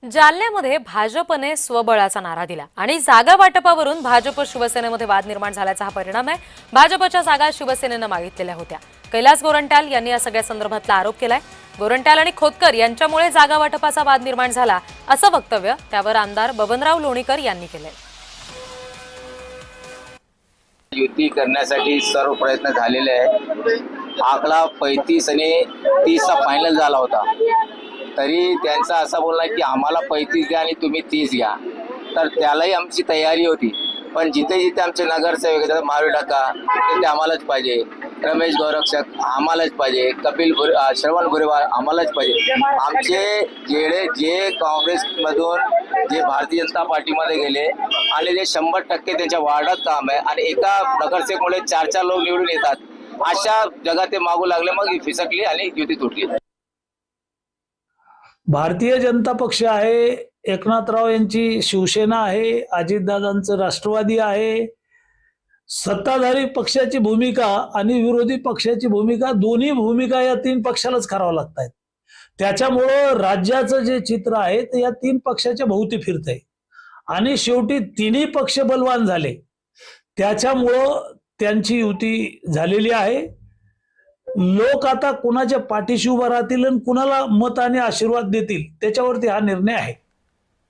जालन्यामध्ये भाजपने स्वबळाचा नारा दिला आणि जागा वाटपावरून भाजप शिवसेनेमध्ये वाद निर्माण झाल्याचा हा परिणाम आहे। भाजपच्या जागा शिवसेनेनं मागितलेल्या होत्या। कैलास गोरंट्याल यांनी या सगळ्या संदर्भातला आरोप केलाय। गोरंट्याल आणि खोतकर यांच्यामुळे जागा वाटपाचा वाद निर्माण झाला असं वक्तव्य त्यावर आमदार बबनराव लोणीकर यांनी केलंय। युती करण्यासाठी सर्व प्रयत्न झालेले आहे। आकडा 35 आणि 30 चा फायनल झाला होता, तरी त्यांचा असा बोलला की आम्हाला 35 द्या आणि तुम्ही 30 घ्या। तर त्यालाही आमची तयारी होती, पण जिथे जिथे आमचे नगरसेवक आहेत, महावीर ढाका ते आम्हालाच पाहिजे, रमेश गोरक्षक आम्हालाच पाहिजे, श्रवण भुरेवार आम्हालाच पाहिजे। आमचे जे काँग्रेसमधून जे भारतीय जनता पार्टीमध्ये गेले आणि जे 100% त्यांच्या वार्डात काम आहे आणि एका नगरसेवकमुळे 4 लोक निवडून येतात, अशा जगात ते मागू लागले, मग फिसकली आणि युती तुटली। भारतीय जनता पक्ष आहे, एकनाथराव यांची शिवसेना आहे, अजितदादांचं राष्ट्रवादी आहे। सत्ताधारी पक्षाची भूमिका आणि विरोधी पक्षाची भूमिका, दोन्ही भूमिका या तीन पक्षालाच करावं लागतात। त्याच्यामुळं राज्याचं जे चित्र आहे ते या तीन पक्षाच्या भोवती फिरतंय आणि शेवटी तिन्ही पक्ष बलवान झाले, त्याच्यामुळं त्यांची युती झालेली आहे। लोक आता कुणाच्या पाठीशी उभा राहतील आणि कुणाला मत आणि आशीर्वाद देतील त्याच्यावरती हा निर्णय आहे।